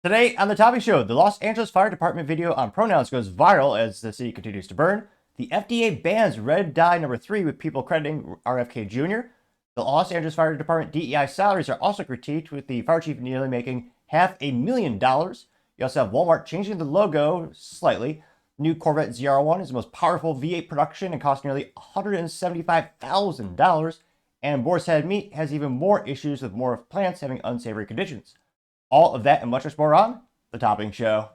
Today on the Topping Show, the Los Angeles Fire Department video on pronouns goes viral as the city continues to burn. The FDA bans red dye number 3 with people crediting RFK Jr. The Los Angeles Fire Department DEI salaries are also critiqued, with the fire chief nearly making $500,000. You also have Walmart changing the logo slightly. New Corvette ZR1 is the most powerful V8 production and costs nearly $175,000. And Boars Head Meat has even more issues, with more plants having unsavory conditions. All of that and much more on The Topping Show.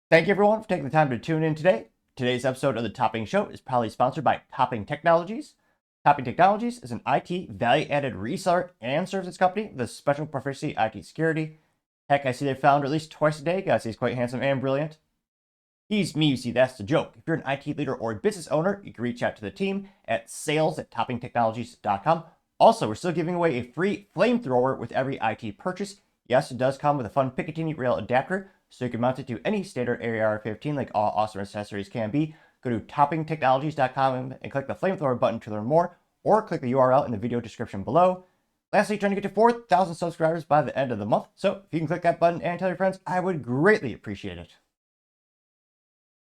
Thank you everyone for taking the time to tune in today. Today's episode of The Topping Show is proudly sponsored by Topping Technologies. Topping Technologies is an IT value-added reseller and services company with a special proficiency IT security. Heck, I see their founder at least twice a day. Guys, he's quite handsome and brilliant. He's me, you see, that's the joke. If you're an IT leader or a business owner, you can reach out to the team at sales@toppingtechnologies.com. Also, we're still giving away a free flamethrower with every IT purchase. Yes, it does come with a fun Picatinny rail adapter, so you can mount it to any standard AR-15 like all awesome accessories can be. Go to toppingtechnologies.com and click the flamethrower button to learn more, or click the URL in the video description below. Lastly, trying to get to 4,000 subscribers by the end of the month, so if you can click that button and tell your friends, I would greatly appreciate it.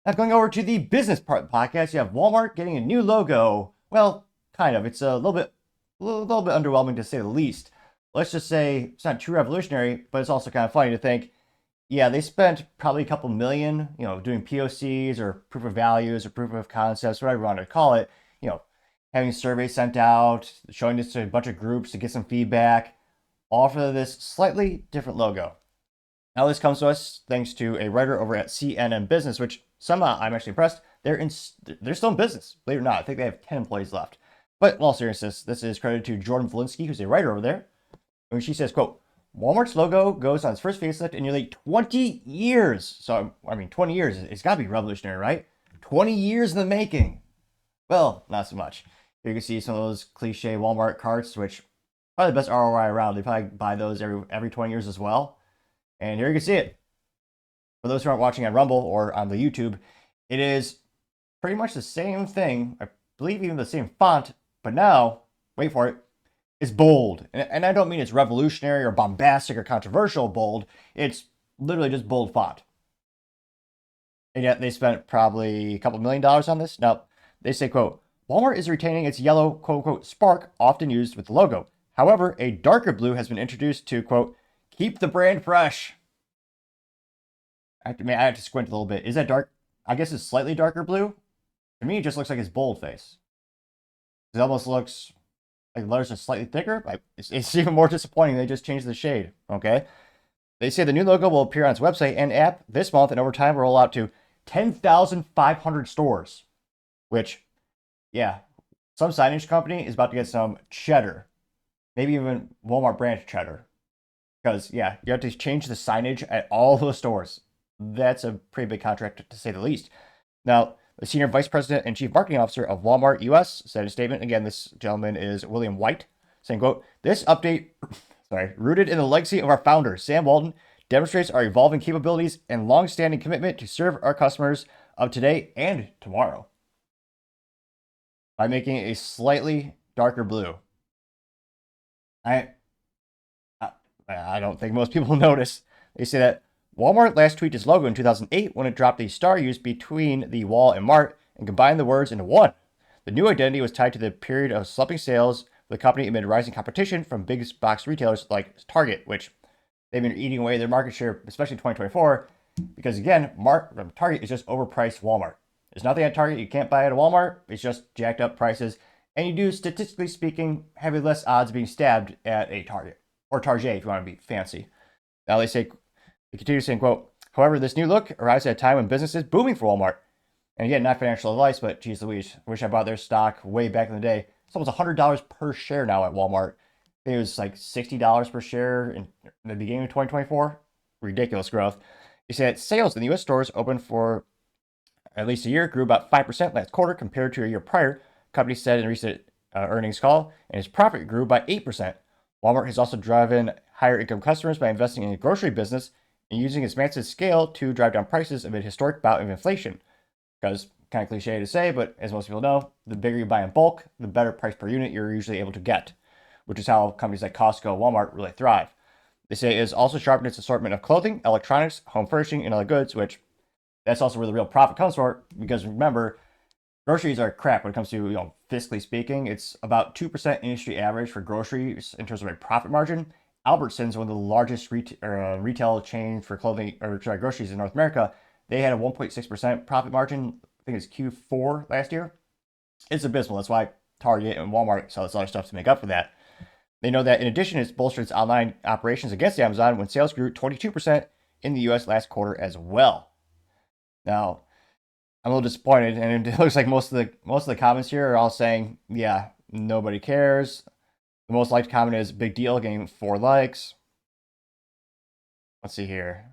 Now, going over to the business part of the podcast, you have Walmart getting a new logo. Well, kind of. It's a little bit underwhelming, to say the least. Let's just say it's not too revolutionary, but it's also kind of funny to think, yeah, they spent probably a couple million, doing POCs or proof of values or proof of concepts, whatever you want to call it, having surveys sent out, showing this to a bunch of groups to get some feedback, all for this slightly different logo. Now, this comes to us thanks to a writer over at CNN Business, which somehow I'm actually impressed. They're still in business, believe it or not. I think they have 10 employees left. But in all seriousness, this is credited to Jordan Valinsky, who's a writer over there. And she says, quote, Walmart's logo goes on its first facelift in nearly 20 years. So, 20 years, it's got to be revolutionary, right? 20 years in the making. Well, not so much. Here you can see some of those cliche Walmart carts, which probably the best ROI around. They probably buy those every 20 years as well. And here you can see it. For those who aren't watching on Rumble or on the YouTube, it is pretty much the same thing. I believe even the same font, but now, wait for it, it's bold. And I don't mean it's revolutionary or bombastic or controversial bold. It's literally just bold font. And yet they spent probably a couple $1 million on this. Now, they say, quote, Walmart is retaining its yellow, quote unquote, spark often used with the logo. However, a darker blue has been introduced to, quote, keep the brand fresh. I have to squint a little bit. Is that dark? I guess it's slightly darker blue. To me, it just looks like it's boldface. It almost looks like the letters are slightly thicker. It's even more disappointing. They just changed the shade. Okay. They say the new logo will appear on its website and app this month, and over time will roll out to 10,500 stores. Which, yeah, some signage company is about to get some cheddar. Maybe even Walmart brand cheddar. Because, yeah, you have to change the signage at all the stores. That's a pretty big contract, to say the least. Now, the Senior Vice President and Chief Marketing Officer of Walmart US said in a statement, again, this gentleman is William White, saying, quote, this update, rooted in the legacy of our founder, Sam Walton, demonstrates our evolving capabilities and long-standing commitment to serve our customers of today and tomorrow by making it a slightly darker blue. I don't think most people notice. They say that Walmart last tweaked its logo in 2008 when it dropped the star used between the wall and Mart and combined the words into one. The new identity was tied to the period of slumping sales of the company amid rising competition from big box retailers like Target, which they've been eating away their market share, especially in 2024, because again, Target is just overpriced Walmart. There's nothing at Target you can't buy at a Walmart. It's just jacked up prices, and you do, statistically speaking, have less odds of being stabbed at a Target, or Target if you want to be fancy. Now they continue saying, quote, however, this new look arrives at a time when business is booming for Walmart. And again, not financial advice, but geez Louise, I wish I bought their stock way back in the day. It's almost $100 per share now at Walmart. I think it was like $60 per share in the beginning of 2024. Ridiculous growth. They say that sales in the U.S. stores open for at least a year grew about 5% last quarter compared to a year prior. The company said in a recent earnings call, and its profit grew by 8%. Walmart has also driven higher income customers by investing in the grocery business and using its massive scale to drive down prices amid historic bout of inflation. Because kind of cliche to say, but as most people know, the bigger you buy in bulk, the better price per unit you're usually able to get, which is how companies like Costco and Walmart really thrive. They say it has also sharpened its assortment of clothing, electronics, home furnishing, and other goods, which that's also where the real profit comes from, because remember, groceries are crap when it comes to, fiscally speaking. It's about 2% industry average for groceries in terms of a profit margin. Albertsons, one of the largest retail chains for clothing or groceries in North America, they had a 1.6% profit margin. I think it's Q4 last year. It's abysmal. That's why Target and Walmart sell this other stuff to make up for that. They know that in addition, it's bolstered its online operations against Amazon when sales grew 22% in the US last quarter as well. Now, I'm a little disappointed, and it looks like most of the comments here are all saying, yeah, nobody cares. The most liked comment is big deal, getting 4 likes. Let's see here.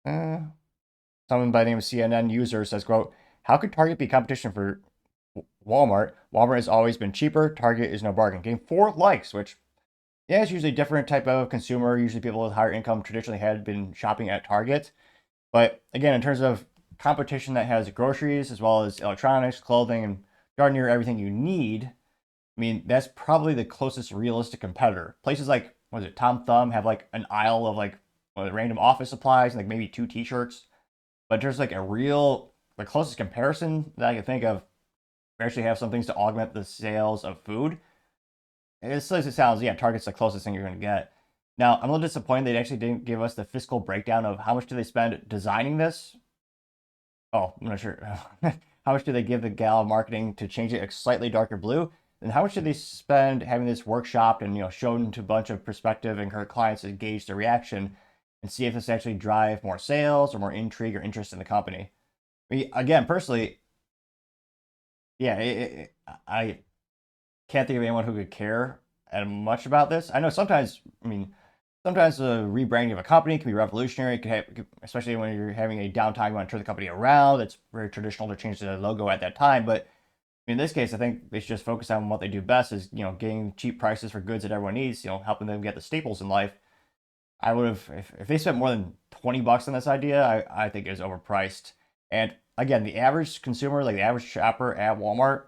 Someone by the name of CNN user says, quote, how could Target be competition for Walmart? Walmart has always been cheaper. Target is no bargain. Getting 4 likes, which, yeah, it's usually a different type of consumer. Usually people with higher income traditionally had been shopping at Target. But again, in terms of competition that has groceries as well as electronics, clothing, and darn near everything you need, I mean, that's probably the closest realistic competitor. Places like, Tom Thumb have like an aisle of like random office supplies and like maybe 2 t-shirts. But there's like the closest comparison that I can think of, we actually have some things to augment the sales of food. As silly as it sounds, yeah, Target's the closest thing you're going to get. Now, I'm a little disappointed they actually didn't give us the fiscal breakdown of how much do they spend designing this. Oh, I'm not sure. How much do they give the gal marketing to change it a slightly darker blue? And how much do they spend having this workshopped and shown to a bunch of prospective and current clients to gauge their reaction and see if this actually drive more sales or more intrigue or interest in the company? I mean, again, personally, yeah, I can't think of anyone who could care much about this. I know sometimes the rebranding of a company can be revolutionary. It can have, especially when you're having a downtime, you want to turn the company around. It's very traditional to change the logo at that time. But in this case, I think they should just focus on what they do best, is getting cheap prices for goods that everyone needs. Helping them get the staples in life. I would have, if they spent more than $20 on this idea, I think it was overpriced. And again, the average consumer, like the average shopper at Walmart,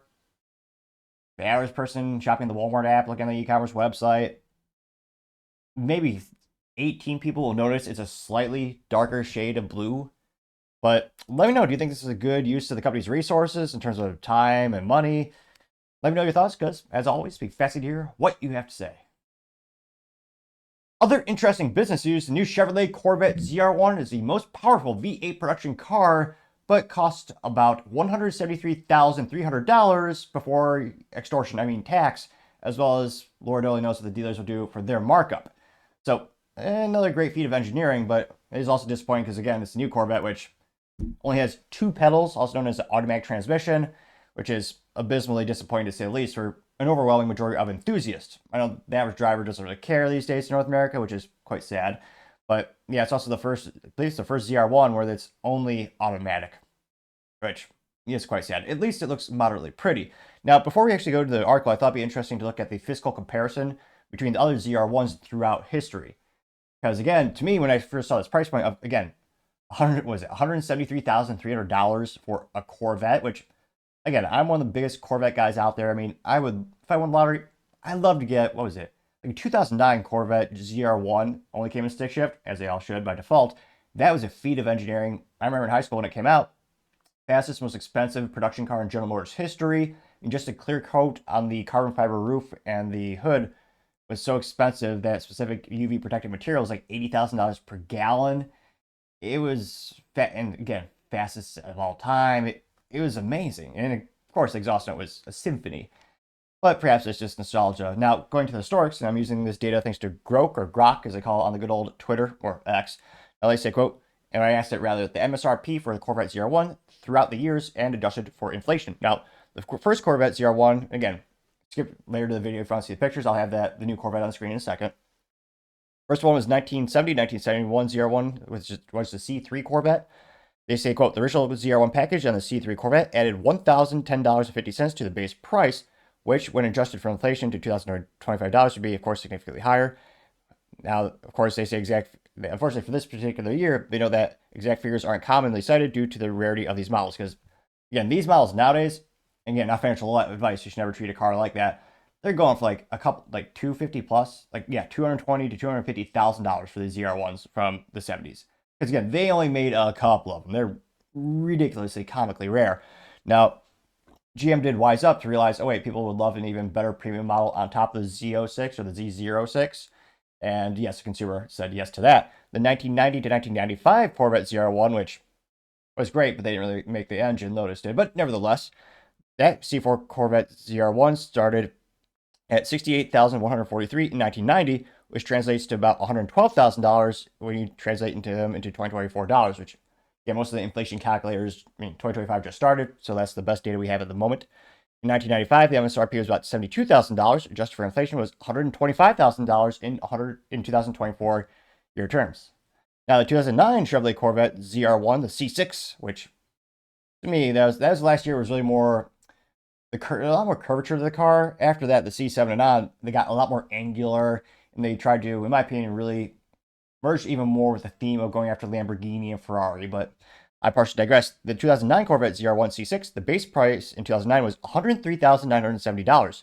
the average person shopping the Walmart app, looking at the e-commerce website, maybe 18 people will notice it's a slightly darker shade of blue. But let me know, do you think this is a good use of the company's resources in terms of time and money? Let me know your thoughts, because as always, be fascinated to hear what you have to say. Other interesting business news: the new Chevrolet Corvette ZR1 is the most powerful V8 production car, but costs about $173,300 before extortion, tax, as well as Lord only knows what the dealers will do for their markup. So another great feat of engineering, but it is also disappointing because, again, it's a new Corvette, which only has 2 pedals, also known as the automatic transmission, which is abysmally disappointing to say the least for an overwhelming majority of enthusiasts. I know the average driver doesn't really care these days in North America, which is quite sad. But yeah, it's also the first ZR1 where it's only automatic, which is quite sad. At least it looks moderately pretty. Now, before we actually go to the article, I thought it'd be interesting to look at the fiscal comparison between the other ZR1s throughout history. Because again, to me, when I first saw this price point of, again, $173,300 for a Corvette, which, again, I'm one of the biggest Corvette guys out there. If I won the lottery, I'd love to get, like a 2009 Corvette ZR1, only came in stick shift, as they all should by default. That was a feat of engineering. I remember in high school when it came out, fastest, most expensive production car in General Motors history. And just a clear coat on the carbon fiber roof and the hood was so expensive that specific UV protective material was like $80,000 per gallon. It was, and again, fastest of all time. It was amazing. And of course, the exhaust note was a symphony. But perhaps it's just nostalgia. Now, going to the historics, and I'm using this data thanks to Grok, as they call it on the good old Twitter, or X. Now they say, quote, and I asked it rather, the MSRP for the Corvette ZR1 throughout the years and adjusted for inflation. Now, the first Corvette ZR1, again, skip later to the video if you want to see the pictures. I'll have the new Corvette on the screen in a second. First one was 1971 ZR1, which was the C3 Corvette. They say, quote, the original ZR1 package on the C3 Corvette added $1,010.50 to the base price, which, when adjusted for inflation to $2,025, would be, of course, significantly higher. Now, of course, they say unfortunately for this particular year, they know that exact figures aren't commonly cited due to the rarity of these models. Because, again, these models nowadays, again, not financial advice, you should never treat a car like that. They're going for like a couple, like 250 plus, like, yeah, $220,000 to $250,000 for the ZR1s from the 70s. Because, again, they only made a couple of them. They're ridiculously comically rare. Now, GM did wise up to realize, oh wait, people would love an even better premium model on top of the Z06 or the Z06. And yes, the consumer said yes to that. The 1990 to 1995 Corvette ZR1, which was great, but they didn't really make the engine, Lotus did. But nevertheless, that C4 Corvette ZR1 started at $68,143 in 1990, which translates to about $112,000 when you translate them into 2024 dollars, which, yeah, most of the inflation calculators, 2025 just started, so that's the best data we have at the moment. In 1995, the MSRP was about $72,000. Adjusted for inflation, was $125,000 in 2024 year terms. Now, the 2009 Chevrolet Corvette ZR1, the C6, which to me, that was last year, was really more a lot more curvature to the car. After that, the C7 and on, they got a lot more angular, and they tried to, in my opinion, really merge even more with the theme of going after Lamborghini and Ferrari. But I partially digress. The 2009 Corvette ZR1 C6, the base price in 2009 was $103,970,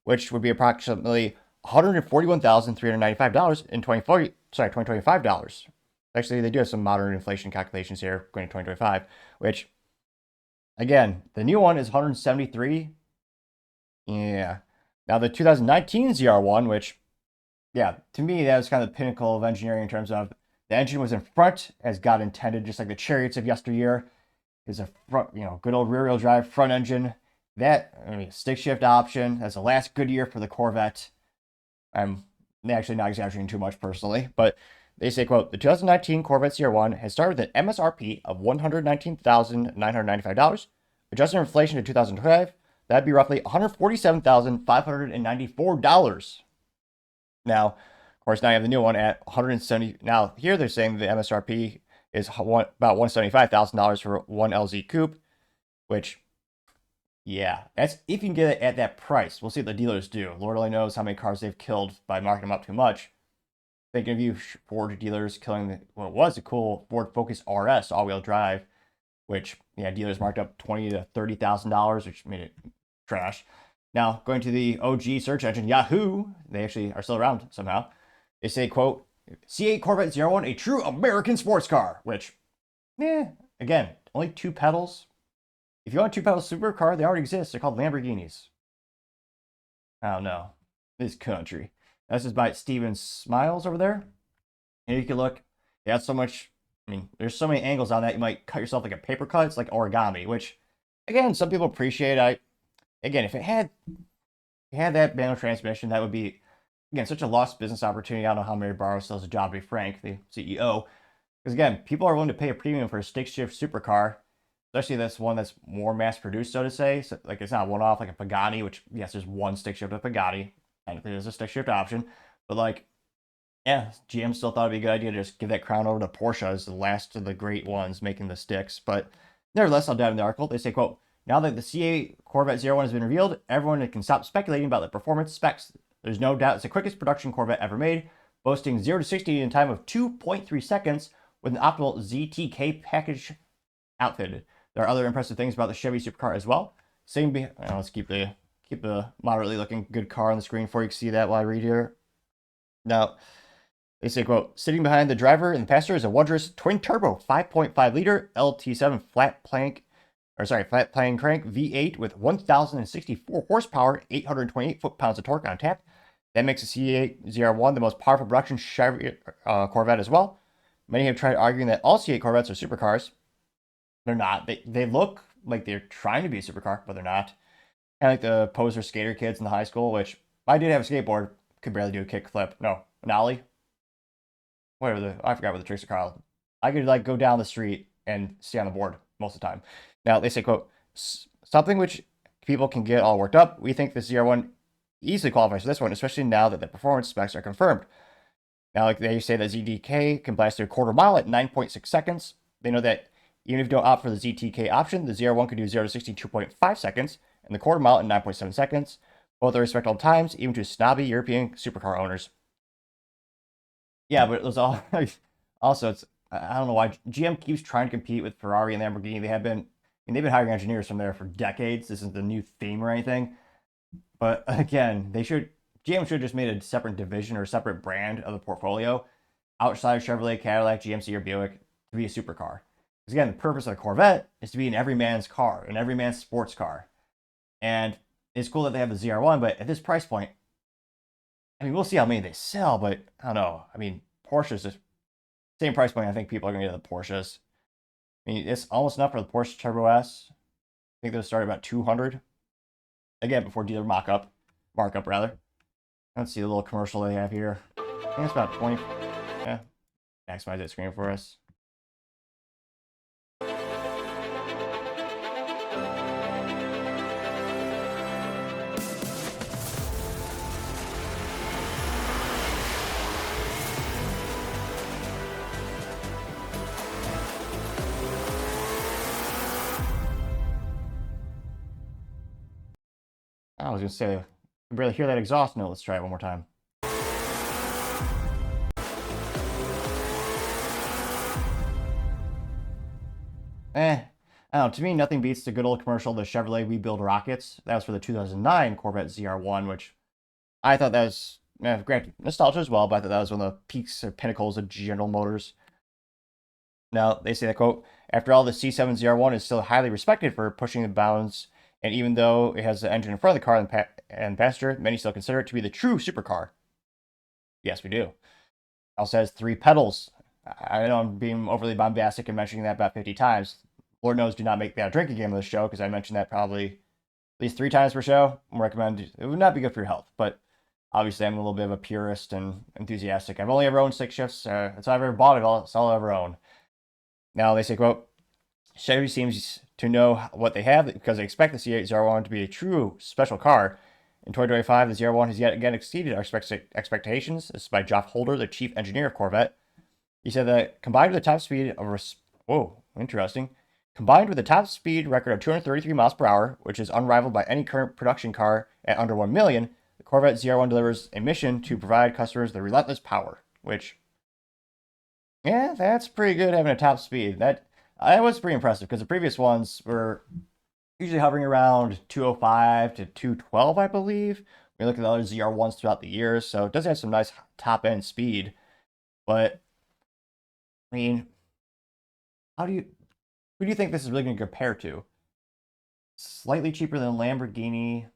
which would be approximately $141,395 in 2025 dollars. Actually, they do have some modern inflation calculations here going to 2025, which, again, the new one is $173,000. Yeah. Now the 2019 ZR1, which, yeah, to me, that was kind of the pinnacle of engineering in terms of the engine was in front as God intended, just like the chariots of yesteryear. Is a front, good old rear-wheel drive front engine. That, stick shift option. That's the last good year for the Corvette. I'm actually not exaggerating too much personally, but they say, quote, the 2019 Corvette ZR1 has started with an MSRP of $119,995. Adjusted for inflation to 2005, that'd be roughly $147,594. Now, of course, now you have the new one at $170,000. Now, here they're saying the MSRP is about $175,000 for one LZ coupe, which, yeah, that's if you can get it at that price. We'll see what the dealers do. Lord only knows how many cars they've killed by marking them up too much. Thinking of you, Ford dealers killing what was a cool Ford Focus RS all-wheel drive, which, yeah, dealers marked up $20,000 to $30,000, which made it trash. Now, going to the OG search engine, Yahoo, they actually are still around somehow. They say, quote, C8 Corvette ZR1, a true American sports car, which, again, only 2 pedals. If you want a 2-pedal supercar, they already exist. They're called Lamborghinis. I don't know. This country. This is by Steven Smiles over there. And you can look, they have so much, there's so many angles on that, you might cut yourself like a paper cut. It's like origami, which, again, some people appreciate. Again, if it had that manual transmission, that would be, again, such a lost business opportunity. I don't know how Mary Barrow still has a job, to be frank, the CEO. Because, again, people are willing to pay a premium for a stick shift supercar, especially this one that's more mass-produced, so to say. So, like, it's not one-off like a Pagani, which, yes, there's one stick shift with Pagani. Technically, there's a stick shift option. But, like, yeah, GM still thought it'd be a good idea to just give that crown over to Porsche as the last of the great ones making the sticks. But nevertheless, I'll dive in the article. They say, quote, now that the C8 Corvette ZR1 has been revealed, everyone can stop speculating about the performance specs. There's no doubt it's the quickest production Corvette ever made, boasting 0 to 60 in time of 2.3 seconds with an optimal ZTK package outfitted. There are other impressive things about the Chevy supercar as well. Let's keep the moderately looking good car on the screen for you can see that while I read here. Now, they say, quote, sitting behind the driver and the passenger is a wondrous twin-turbo 5.5 liter LT7 flat plane crank V8 with 1,064 horsepower, 828 foot-pounds of torque on tap. That makes the C8 ZR1 the most powerful production Chevy Corvette as well. Many have tried arguing that all C8 Corvettes are supercars. They're not. They look like they're trying to be a supercar, but they're not. Kind of like the poser skater kids in the high school, which I did have a skateboard, could barely do a kick flip. No, an ollie. I forgot what the tricks are called. I could like go down the street and stay on the board most of the time. Now they say, quote, something which people can get all worked up. We think the ZR1 easily qualifies for this one, especially now that the performance specs are confirmed. Now, like they say that ZDK can blast through a quarter mile at 9.6 seconds. They know that even if you don't opt for the ZTK option, the ZR1 can do 0 to 60 in 2.5 seconds and the quarter mile in 9.7 seconds. Both are respectable times, even to snobby European supercar owners. Yeah, but it was all also it's I don't know why GM keeps trying to compete with Ferrari and Lamborghini. They have been, I mean, they've been hiring engineers from there for decades. This isn't the new theme or anything. But again, GM should have just made a separate division or a separate brand of the portfolio outside of Chevrolet, Cadillac, GMC, or Buick to be a supercar. Because again, the purpose of the Corvette is to be an everyman's car, an everyman's sports car. And it's cool that they have the ZR1, but at this price point, I mean, we'll see how many they sell, but I don't know. I mean, Porsche's just same price point. I think people are going to get the Porsches. I mean, it's almost enough for the Porsche Turbo S. I think they'll start about 200. Again, before dealer markup rather. Let's see the little commercial they have here. I think it's about 20. Yeah, maximize that screen for us. I was gonna say, I can barely hear that exhaust note. Let's try it one more time. I don't know. To me, nothing beats the good old commercial, the Chevrolet We Build Rockets. That was for the 2009 Corvette ZR1, which I thought that was, granted, nostalgia as well, but I thought that was one of the peaks or pinnacles of General Motors. Now, they say that, quote, after all, the C7 ZR1 is still highly respected for pushing the bounds, and even though it has the engine in front of the car and passenger, many still consider it to be the true supercar. Yes, we do. It also has 3 pedals. I know I'm being overly bombastic and mentioning that about 50 times. Lord knows do not make that a drinking game of the show, because I mentioned that probably at least 3 times per show. I recommend it would not be good for your health, but obviously I'm a little bit of a purist and enthusiastic. I've only ever owned stick shifts. That's all I've ever bought. It's all I've ever owned. Now they say, quote, Chevy seems to know what they have because they expect the C8 ZR1 to be a true special car. In 2025, the ZR1 has yet again exceeded our expectations. This is by Geoff Holder, the chief engineer of Corvette. He said that combined with the top speed of Combined with the top speed record of 233 miles per hour, which is unrivaled by any current production car at under 1 million, the Corvette ZR1 delivers a mission to provide customers the relentless power, which, yeah, that's pretty good having a top speed. That was pretty impressive because the previous ones were usually hovering around 205 to 212, I believe. We look at the other ZR1s throughout the years, so it does have some nice top-end speed. But, I mean, who do you think this is really going to compare to? Slightly cheaper than a Lamborghini,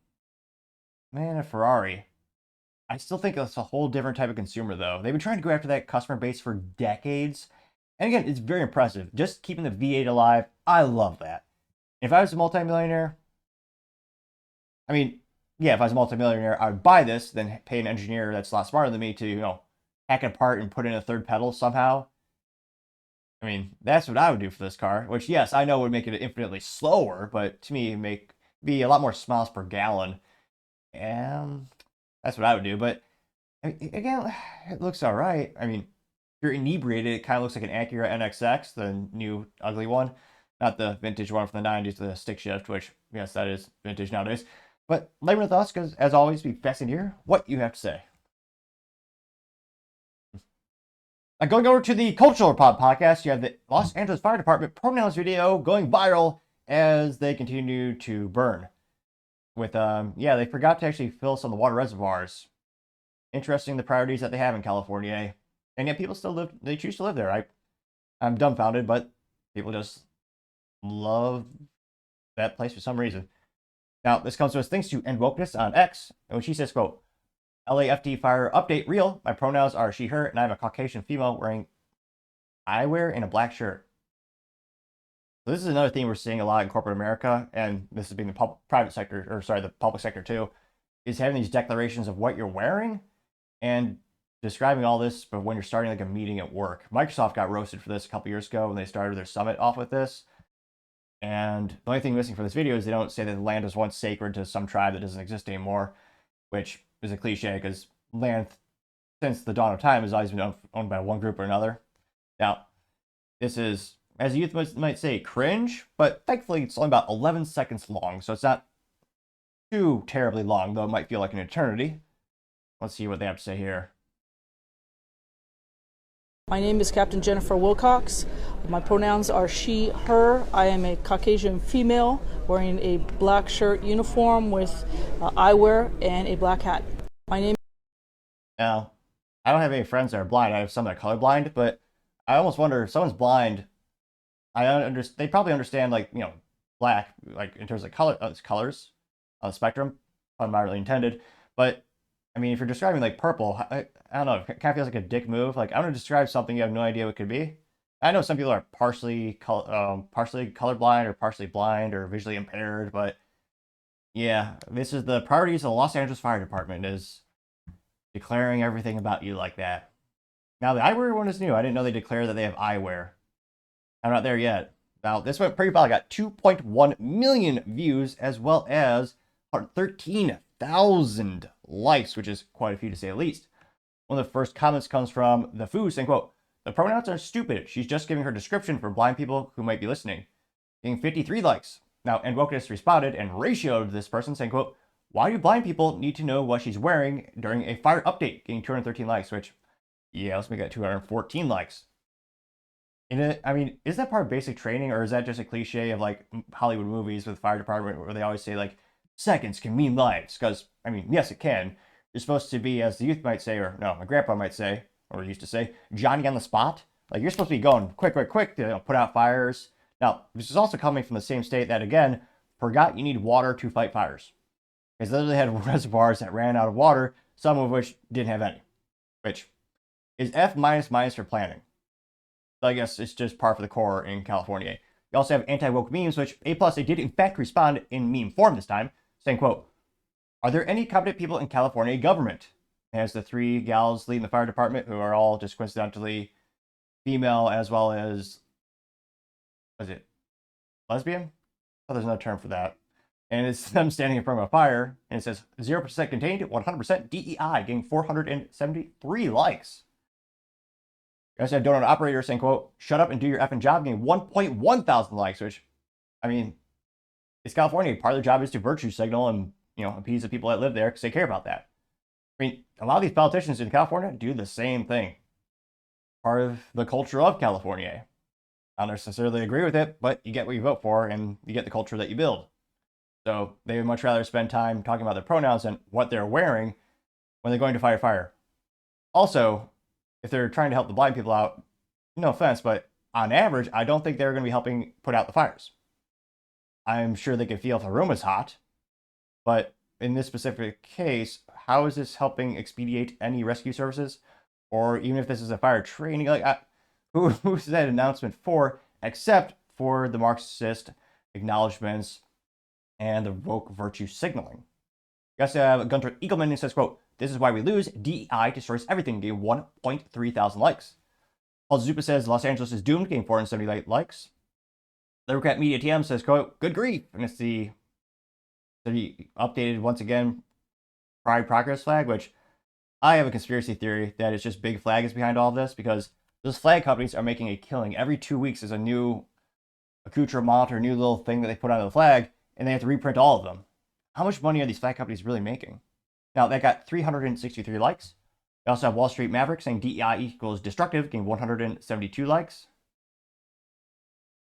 man, a Ferrari. I still think it's a whole different type of consumer, though. They've been trying to go after that customer base for decades. And again, it's very impressive. Just keeping the V8 alive, I love that. If I was a multimillionaire, I mean, yeah, if I was a multimillionaire, I would buy this, then pay an engineer that's a lot smarter than me to, hack it apart and put in a third pedal somehow. I mean, that's what I would do for this car, which, yes, I know would make it infinitely slower, but to me, be a lot more miles per gallon. And that's what I would do. But again, it looks all right. I mean, if you're inebriated, it kind of looks like an Acura NXX, the new ugly one. Not the vintage one from the 90s, the stick shift, which, yes, that is vintage nowadays. But let me know thoughts, because as always, be fascinated to hear what you have to say. Going over to the Cultural Pod podcast, you have the Los Angeles Fire Department pronouns video going viral as they continue to burn. With, they forgot to actually fill some of the water reservoirs. Interesting the priorities that they have in California. And yet people still they choose to live there. I'm dumbfounded, but people just love that place for some reason. Now, this comes to us thanks to End Wokeness on X, in which he says, quote, LAFD fire update real. My pronouns are she, her, and I'm a Caucasian female wearing eyewear and a black shirt. So this is another theme we're seeing a lot in corporate America, and this is being the private sector, the public sector too, is having these declarations of what you're wearing and describing all this, but when you're starting like a meeting at work. Microsoft got roasted for this a couple years ago when they started their summit off with this. And the only thing missing for this video is they don't say that the land was once sacred to some tribe that doesn't exist anymore, which is a cliche because land, since the dawn of time, has always been owned by one group or another. Now, this is, as a youth might say, cringe, but thankfully it's only about 11 seconds long, so it's not too terribly long, though it might feel like an eternity. Let's see what they have to say here. My name is Captain Jennifer Wilcox. My pronouns are she, her. I am a Caucasian female wearing a black shirt uniform with eyewear and a black hat. My name. Now, I don't have any friends that are blind. I have some that are colorblind, but I almost wonder if someone's blind. They probably understand, like, black, like in terms of colors on the spectrum. Not really intended, but I mean, if you're describing like purple, I don't know, it kind of feels like a dick move. Like, I'm gonna describe something you have no idea what it could be. I know some people are partially colorblind or partially blind or visually impaired, but yeah, this is the priorities of the Los Angeles Fire Department, is declaring everything about you like that. Now, the eyewear one is new. I didn't know they declare that they have eyewear. I'm not there yet. Now, this went pretty well. I got 2.1 million views as well as 13,000 likes, which is quite a few to say the least. One of the first comments comes from the Foo saying, quote, "The pronouns are stupid. She's just giving her description for blind people who might be listening." Getting 53 likes. Now, and Wokeness responded and ratioed this person saying, quote, "Why do blind people need to know what she's wearing during a fire update?" Getting 213 likes, which, yeah, let's make that 214 likes. I mean, is that part of basic training, or is that just a cliche of like Hollywood movies with the fire department where they always say like seconds can mean lives? Because, I mean, yes, it can. You're supposed to be, as the youth might say, or no, my grandpa might say, or used to say, Johnny on the spot. Like, you're supposed to be going quick to put out fires. Now, this is also coming from the same state that, again, forgot you need water to fight fires. Because they had reservoirs that ran out of water, some of which didn't have any, which is F minus for planning. So I guess it's just par for the core in California. You also have anti-woke memes, which A+, they did in fact respond in meme form this time, saying, quote, "Are there any competent people in California government?" It has the three gals leading the fire department who are all just coincidentally female, as well as, was it lesbian? Oh, there's no term for that. And it's them standing in front of a fire, and it says 0% contained, 100% DEI, getting 473 likes. You also have Donut Operator saying, quote, "Shut up and do your effing job," getting 1.1 thousand likes, which, I mean, it's California. Part of their job is to virtue signal and, appease the people that live there because they care about that. I mean, a lot of these politicians in California do the same thing. Part of the culture of California. I don't necessarily agree with it, but you get what you vote for and you get the culture that you build. So they would much rather spend time talking about their pronouns than what they're wearing when they're going to fight a fire. Also, if they're trying to help the blind people out, no offense, but on average, I don't think they're going to be helping put out the fires. I'm sure they can feel if the room is hot, but in this specific case, how is this helping expedite any rescue services? Or even if this is a fire training, like, who's that announcement for, except for the Marxist acknowledgments and the woke virtue signaling? You also have Gunter Eagleman who says, quote, "This is why we lose. DEI destroys everything," getting 1.3 thousand likes. Paul Zupa says Los Angeles is doomed, getting 478 likes. Democrat Media TM says, quote, "Good grief." And it's the updated, once again, Pride Progress flag, which I have a conspiracy theory that it's just Big Flag is behind all of this, because those flag companies are making a killing. Every 2 weeks is a new accoutrement or new little thing that they put onto the flag, and they have to reprint all of them. How much money are these flag companies really making? Now, that got 363 likes. We also have Wall Street Maverick saying DEI equals destructive, getting 172 likes.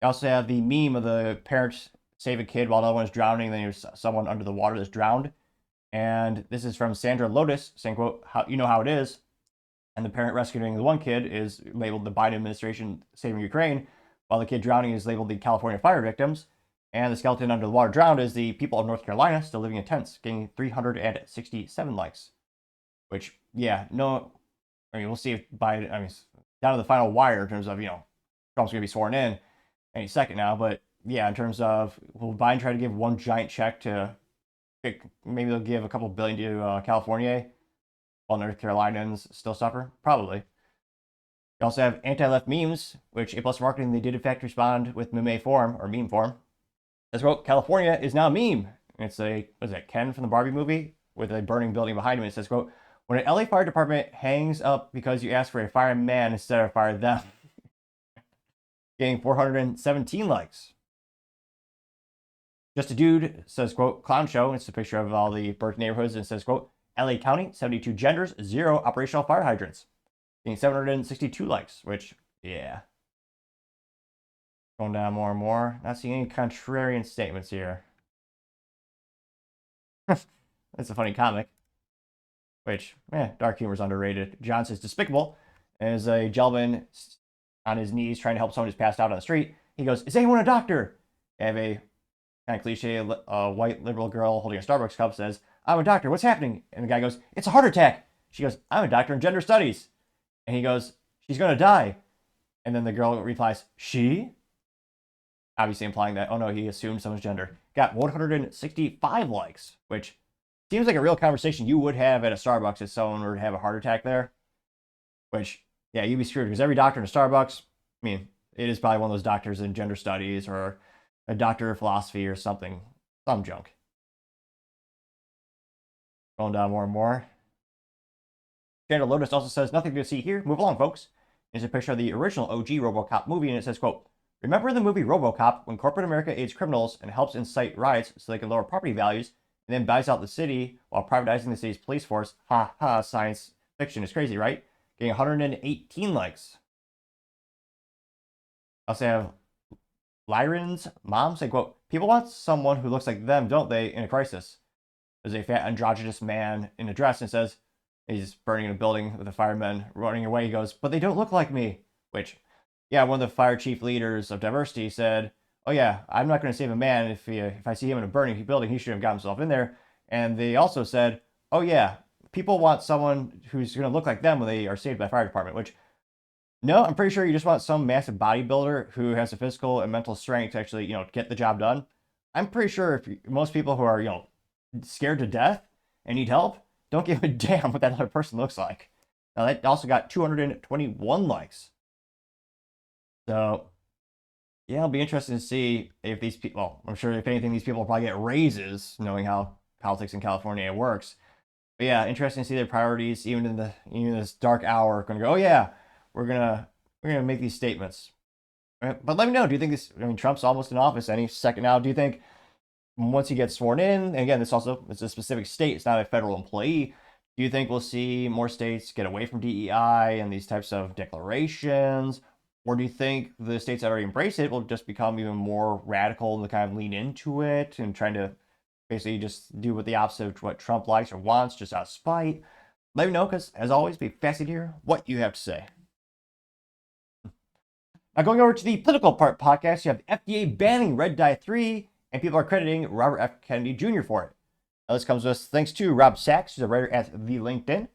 We also have the meme of the parents save a kid while another one is drowning, and then there's someone under the water that's drowned. And this is from Sandra Lotus saying, quote, "You know how it is." And the parent rescuing the one kid is labeled the Biden administration saving Ukraine, while the kid drowning is labeled the California fire victims. And the skeleton under the water drowned is the people of North Carolina still living in tents, getting 367 likes. Which, yeah, no, I mean, we'll see if Biden, I mean, down to the final wire in terms of, Trump's going to be sworn in any second now. But yeah, in terms of, will Biden try to give one giant check to, maybe they'll give a couple billion to California while North Carolinians still suffer? Probably. You also have anti-left memes, which A+ Marketing, they did in fact respond with meme form. As well, "California is now a meme." And it's Ken from the Barbie movie with a burning building behind him. It says, quote, "When an LA fire department hangs up because you asked for a fireman instead of fire them." Getting 417 likes. Just a Dude says, quote, "Clown show." It's a picture of all the burnt neighborhoods, and it says, quote, "LA County, 72 genders, 0 operational fire hydrants." getting 762 likes, which, yeah. Going down more and more. Not seeing any contrarian statements here. It's a funny comic. Which, dark humor is underrated. John says, despicable. As a gentleman on his knees trying to help someone who's passed out on the street, he goes, is anyone a doctor? I have a kind of cliche white liberal girl holding a Starbucks cup says, I'm a doctor, what's happening? And the guy goes, it's a heart attack. She goes, I'm a doctor in gender studies. And he goes, she's going to die. And then the girl replies, she? Obviously implying that, oh no, he assumed someone's gender. Got 165 likes, which seems like a real conversation you would have at a Starbucks if someone were to have a heart attack there. Which, yeah, you'd be screwed because every doctor in a Starbucks, I mean, it is probably one of those doctors in gender studies or a doctor of philosophy or something. Some junk. Going down more and more. Chandler Lotus also says, nothing to see here. Move along, folks. Here's a picture of the original OG RoboCop movie, and it says, quote, remember the movie RoboCop when corporate America aids criminals and helps incite riots so they can lower property values and then buys out the city while privatizing the city's police force? Ha ha, science fiction is crazy, right? Getting 118 likes. I also have Lyron's mom say, quote, people want someone who looks like them, don't they, in a crisis? There's a fat androgynous man in a dress and says, he's burning in a building with the firemen running away. He goes, but they don't look like me. Which, yeah, one of the fire chief leaders of diversity said, oh yeah, I'm not going to save a man if I see him in a burning building. He should have got himself in there. And they also said, oh yeah, people want someone who's going to look like them when they are saved by the fire department. Which, no, I'm pretty sure you just want some massive bodybuilder who has the physical and mental strength to actually, get the job done. I'm pretty sure if most people who are, scared to death and need help don't give a damn what that other person looks like. Now that also got 221 likes. So, yeah, it'll be interesting to see if these people, well, I'm sure if anything, these people will probably get raises, knowing how politics in California works. But yeah, interesting to see their priorities, even in this dark hour, going to go, oh yeah, we're gonna make these statements. But let me know, do you think this, Trump's almost in office any second now. Do you think once he gets sworn in, and again, it's a specific state, it's not a federal employee, do you think we'll see more states get away from DEI and these types of declarations? Or do you think the states that already embrace it will just become even more radical and kind of lean into it and trying to basically just do what the opposite of what Trump likes or wants, just out of spite? Let me know, because as always, be fascinated to hear what you have to say. Now, going over to the political part podcast, you have the FDA banning red dye 3, and people are crediting Robert F. Kennedy Jr. for it. Now, this comes to us thanks to Rob Sachs, who's a writer at the LinkedIn, in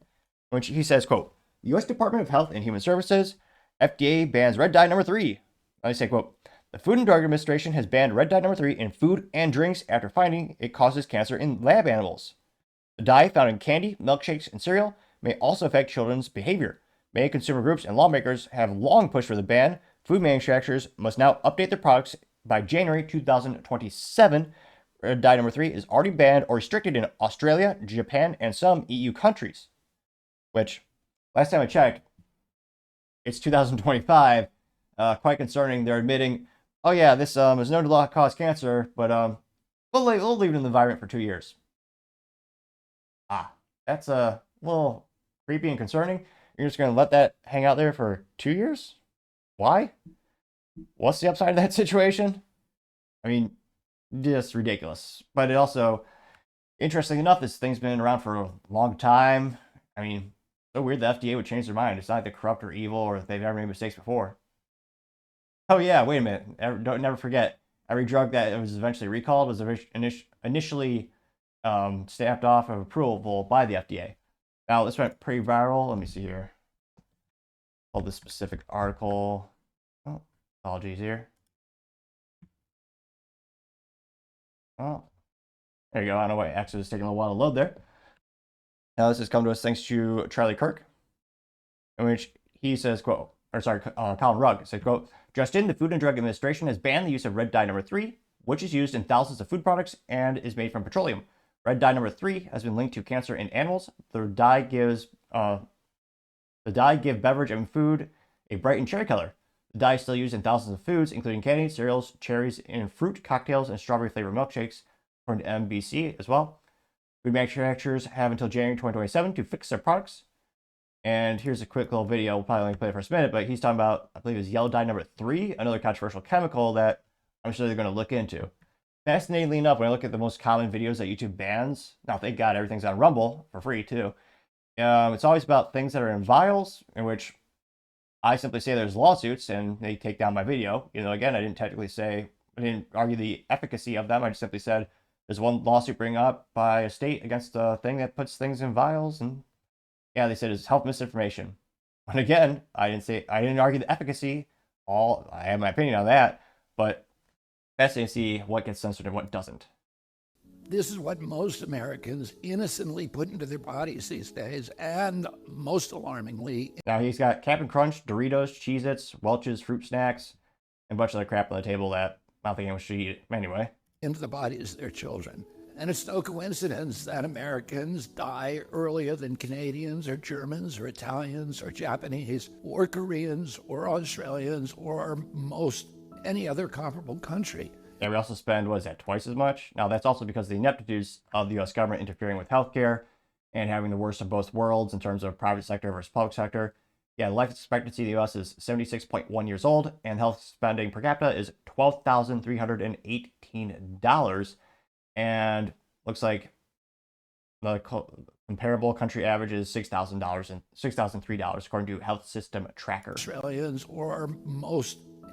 which he says, quote, the U.S. Department of Health and Human Services, FDA bans red dye number 3. I say, quote, the Food and Drug Administration has banned red dye number 3 in food and drinks after finding it causes cancer in lab animals. The dye found in candy, milkshakes, and cereal may also affect children's behavior. Many consumer groups and lawmakers have long pushed for the ban. Food manufacturers must now update their products by January 2027. Red dye number 3 is already banned or restricted in Australia, Japan, and some EU countries. Which, last time I checked, it's 2025. Quite concerning. They're admitting, oh yeah, this is known to cause cancer, but we'll leave it in the environment for 2 years. That's a little creepy and concerning. You're just going to let that hang out there for 2 years? Why? What's the upside of that situation? I mean, just ridiculous. But it also, interesting enough, this thing's been around for a long time. I mean, so weird the FDA would change their mind. It's not like they're corrupt or evil or they've ever made mistakes before. Oh yeah, wait a minute. Never forget. Every drug that was eventually recalled was initially stamped off of approval by the FDA. Now, this went pretty viral. Let me see here. Pull this specific article. Oh, apologies here. Oh, there you go. I don't know why actually it's taking a little while to load there. Now, this has come to us thanks to Charlie Kirk, in which he says, quote, Colin Rugg said, quote, just in, the Food and Drug Administration has banned the use of red dye number 3, which is used in thousands of food products and is made from petroleum. Red dye number 3 has been linked to cancer in animals. The dye give beverage and food a bright and cherry color. The dye is still used in thousands of foods, including candy, cereals, cherries, and fruit cocktails, and strawberry flavored milkshakes, according to NBC as well. Food manufacturers have until January 2027 to fix their products. And here's a quick little video. We'll probably only play it for a minute, but he's talking about, I believe it's yellow dye number 3, another controversial chemical that I'm sure they're going to look into. Fascinatingly enough, when I look at the most common videos that YouTube bans, now thank God everything's on Rumble for free too. It's always about things that are in vials, in which I simply say there's lawsuits and they take down my video. You know, again, I didn't argue the efficacy of them. I just simply said there's one lawsuit bring up by a state against a thing that puts things in vials, and yeah, they said it's health misinformation. And again, I didn't argue the efficacy. I have my opinion on that, but fascinating to see what gets censored and what doesn't. This is what most Americans innocently put into their bodies these days, and most alarmingly... Now he's got Cap'n Crunch, Doritos, Cheez-Its, Welch's, fruit snacks, and a bunch of other crap on the table that I don't think anyone should eat anyway. ...into the bodies of their children. And it's no coincidence that Americans die earlier than Canadians or Germans or Italians or Japanese or Koreans or Australians or any other comparable country. Yeah, we also spend, what is that, twice as much? Now, that's also because of the ineptitudes of the U.S. government interfering with healthcare and having the worst of both worlds in terms of private sector versus public sector. Yeah, life expectancy in the U.S. is 76.1 years old, and health spending per capita is $12,318. And looks like the comparable country average is $6,000 and $6,003 according to Health System Tracker. Australians or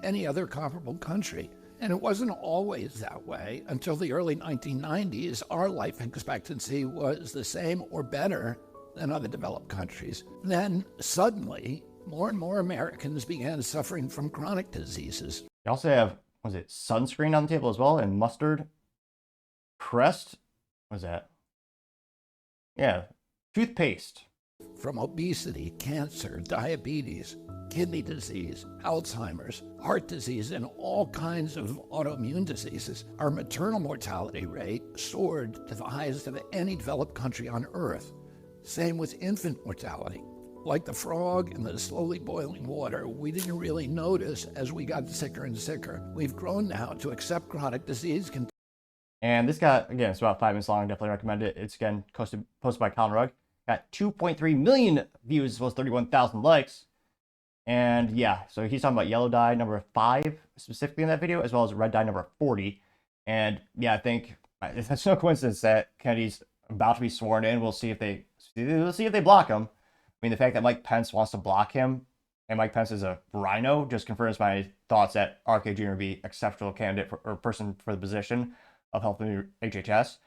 any other comparable country. And it wasn't always that way. Until the early 1990s, our life expectancy was the same or better than other developed countries. Then suddenly, more and more Americans began suffering from chronic diseases. They also have, sunscreen on the table as well, and mustard. Crest? What is that? Yeah, toothpaste. From obesity, cancer, diabetes, kidney disease, Alzheimer's, heart disease, and all kinds of autoimmune diseases, our maternal mortality rate soared to the highest of any developed country on Earth. Same with infant mortality. Like the frog in the slowly boiling water, we didn't really notice as we got sicker and sicker. We've grown now to accept chronic disease. And this got, again, it's about 5 minutes long. Definitely recommend it. It's, again, posted by Colin Rugg. Got 2.3 million views as well as 31,000 likes. And yeah, so he's talking about yellow dye number 5 specifically in that video, as well as red dye number 40. And yeah, I think it's no coincidence that Kennedy's about to be sworn in. We'll see if they block him. I mean, the fact that Mike Pence wants to block him, and Mike Pence is a rhino, just confirms my thoughts that RFK Jr. would be exceptional candidate or person for the position of helping HHS.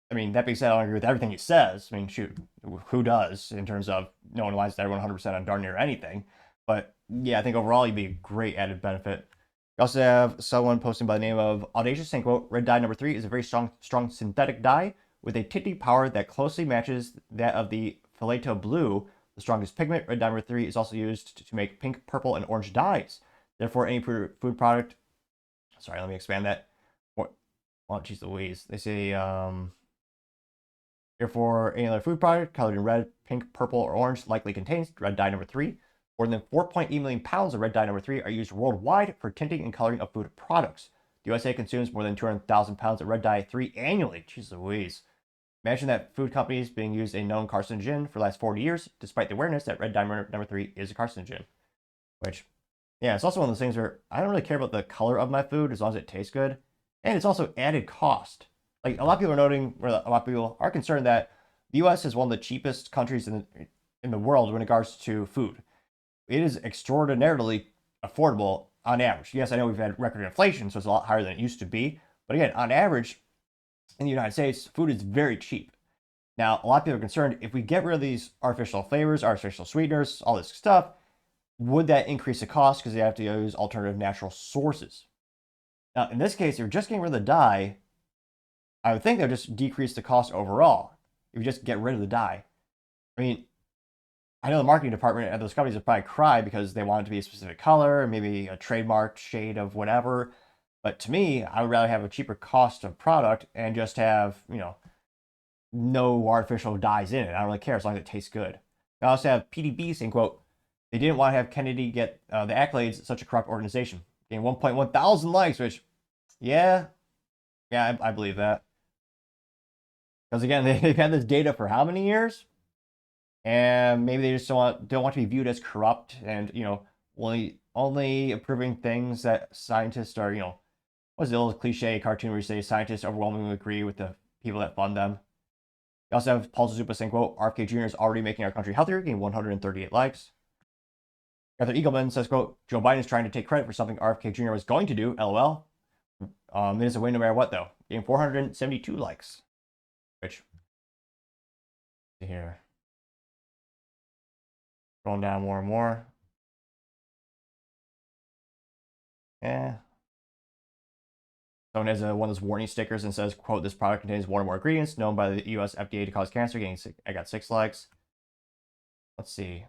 I mean, that being said, I don't agree with everything he says. I mean, shoot, who does in terms of no one aligns to everyone 100% on darn near anything. But yeah, I think overall he'd be a great added benefit. We also have someone posting by the name of Audacious saying, quote, red dye number 3 is a very strong synthetic dye with a tinting power that closely matches that of the phthalo blue, the strongest pigment. Red dye number 3 is also used to make pink, purple, and orange dyes. Therefore, any food product, sorry, let me expand that. Oh, geez Louise. They say, therefore, any other food product colored in red, pink, purple, or orange likely contains red dye number 3. More than 4.8 million pounds of red dye number 3 are used worldwide for tinting and coloring of food products. The USA consumes more than 200,000 pounds of red dye 3 annually. Jeez Louise. Imagine that food companies being used a known carcinogen for the last 40 years, despite the awareness that red dye number 3 is a carcinogen. Which, yeah, it's also one of those things where I don't really care about the color of my food as long as it tastes good. And it's also added cost. Like, a lot of people are noting, or a lot of people are concerned that the U.S. is one of the cheapest countries in the world when it regards to food. It is extraordinarily affordable on average. Yes, I know we've had record inflation, so it's a lot higher than it used to be. But again, on average, in the United States, food is very cheap. Now, a lot of people are concerned, if we get rid of these artificial flavors, artificial sweeteners, all this stuff, would that increase the cost because they have to use alternative natural sources? Now, in this case, if you're just getting rid of the dye, I would think that would just decrease the cost overall. If you just get rid of the dye. I mean, I know the marketing department at those companies would probably cry because they want it to be a specific color, maybe a trademark shade of whatever. But to me, I would rather have a cheaper cost of product and just have, no artificial dyes in it. I don't really care as long as it tastes good. I also have PDB saying, quote, they didn't want to have Kennedy get the accolades at such a corrupt organization. Getting 1.1 thousand likes, which, yeah, I believe that. Because again, they've had this data for how many years? and maybe they just don't want to be viewed as corrupt, and only approving things that scientists are, what's the old cliche cartoon where you say scientists overwhelmingly agree with the people that fund them. You also have Paul Zupa saying, quote, RFK Jr. is already making our country healthier, getting 138 likes. Arthur Eagleman says, quote, Joe Biden is trying to take credit for something RFK Jr. was going to do, LOL. It is a win no matter what, though. Getting 472 likes. Which, here. Scrolling down more and more. Yeah. Someone has one of those warning stickers and says, quote, this product contains one or more ingredients known by the US FDA to cause cancer. I got 6 likes. Let's see.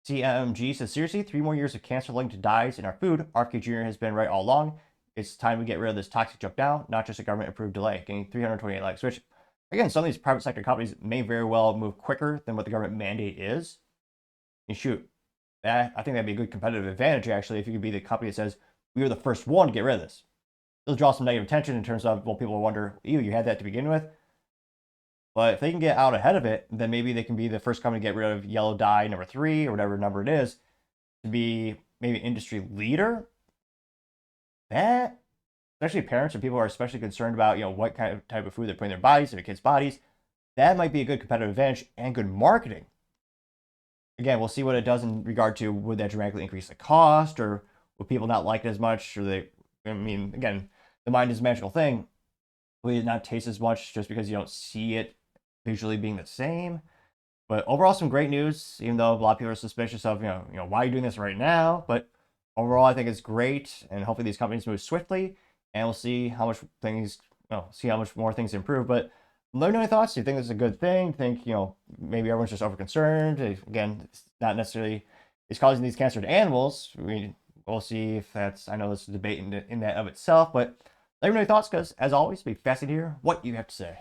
CMG says, seriously, 3 more years of cancer-linked dyes in our food. RFK Jr. has been right all along. It's time we get rid of this toxic joke now, not just a government-approved delay. Getting 328 likes, which, again, some of these private sector companies may very well move quicker than what the government mandate is. And shoot, I think that'd be a good competitive advantage, actually, if you could be the company that says, we were the first one to get rid of this. It'll draw some negative attention in terms of, well, people will wonder, you had that to begin with. But if they can get out ahead of it, then maybe they can be the first company to get rid of yellow dye number 3 or whatever number it is, to be maybe an industry leader. That, especially parents or people who are especially concerned about, what kind of type of food they're putting in their bodies, in their kids' bodies, that might be a good competitive advantage and good marketing. Again, we'll see what it does in regard to, would that dramatically increase the cost, or would people not like it as much, or again, the mind is a magical thing. Will it not taste as much just because you don't see it visually being the same? But overall, some great news, even though a lot of people are suspicious of, why are you doing this right now? But overall, I think it's great, and hopefully these companies move swiftly, and we'll see how much more things improve. But let me know your thoughts. Do you think this is a good thing? Think, maybe everyone's just over-concerned? Again, it's not necessarily it's causing these cancer to animals. We'll see if that's, I know this is a debate in that of itself, but let me know your thoughts, because as always, it'll be fascinating to hear what you have to say.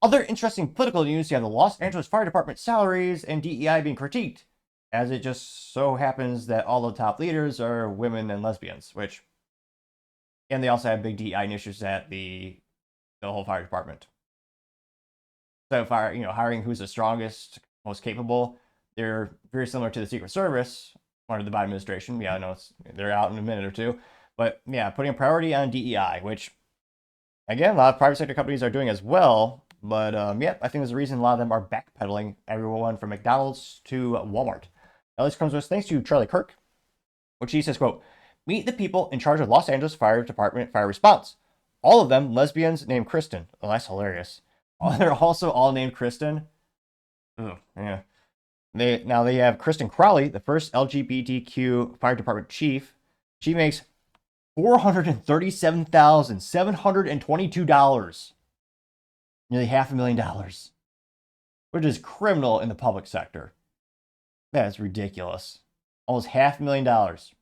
Other interesting political news, you have the Los Angeles Fire Department salaries and DEI being critiqued, as it just so happens that all the top leaders are women and lesbians, and they also have big DEI issues at the whole fire department. So hiring who's the strongest, most capable, they're very similar to the Secret Service under the Biden administration. Yeah, I know they're out in a minute or two. But yeah, putting a priority on DEI, which, again, a lot of private sector companies are doing as well. But I think there's a reason a lot of them are backpedaling, everyone from McDonald's to Walmart. Now, this comes with thanks to Charlie Kirk, which he says, quote, meet the people in charge of Los Angeles Fire Department fire response. All of them lesbians named Kristen. Oh, that's hilarious. They're also all named Kristen. Oh, yeah. They have Kristen Crowley, the first LGBTQ fire department chief. She makes $437,722, nearly $500,000, which is criminal in the public sector. That is ridiculous. Almost $500,000.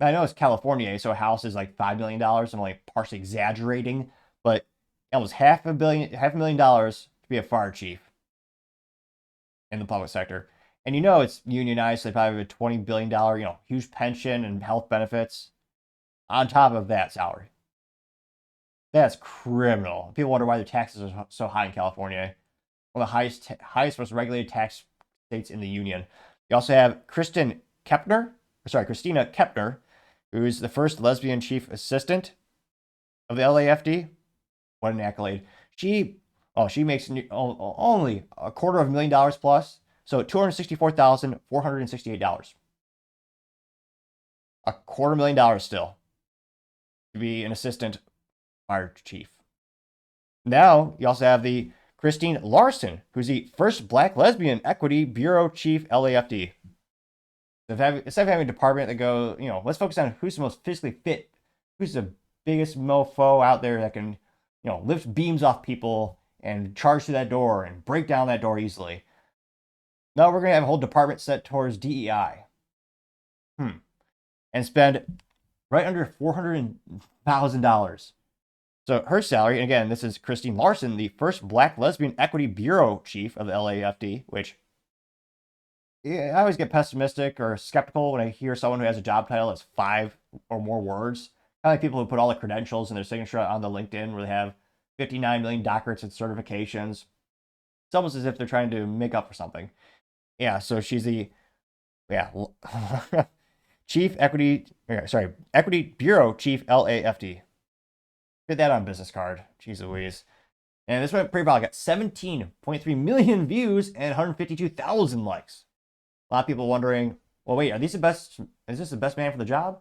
I know it's California, so a house is like $5 million. I'm only partially exaggerating, but almost $500,000 to be a fire chief in the public sector. And it's unionized, so they probably have a $20 billion, huge pension and health benefits on top of that salary. That's criminal. People wonder why their taxes are so high in California. One of the highest, most regulated tax states in the union. You also have Christina Kepner, who's the first lesbian chief assistant of the LAFD. What an accolade. She makes only $250,000 plus, so $264,468. $250,000 still to be an assistant fire chief. Now you also have the Christine Larson, who's the first Black Lesbian Equity Bureau Chief, LAFD. Instead of having a department that go, let's focus on who's the most physically fit, who's the biggest mofo out there that can, lift beams off people and charge through that door and break down that door easily. Now we're going to have a whole department set towards DEI. And spend right under $400,000. So her salary, and again, this is Christine Larson, the first Black Lesbian Equity Bureau Chief of the LAFD, which I always get pessimistic or skeptical when I hear someone who has a job title that's 5 or more words. Kind of like people who put all the credentials in their signature on the LinkedIn where they have 59 million doctorates and certifications. It's almost as if they're trying to make up for something. Yeah, so she's the Equity Bureau Chief LAFD. Get that on a business card. Jeez Louise. And this one pretty probably got 17.3 million views and 152,000 likes. A lot of people wondering, well, wait, is this the best man for the job?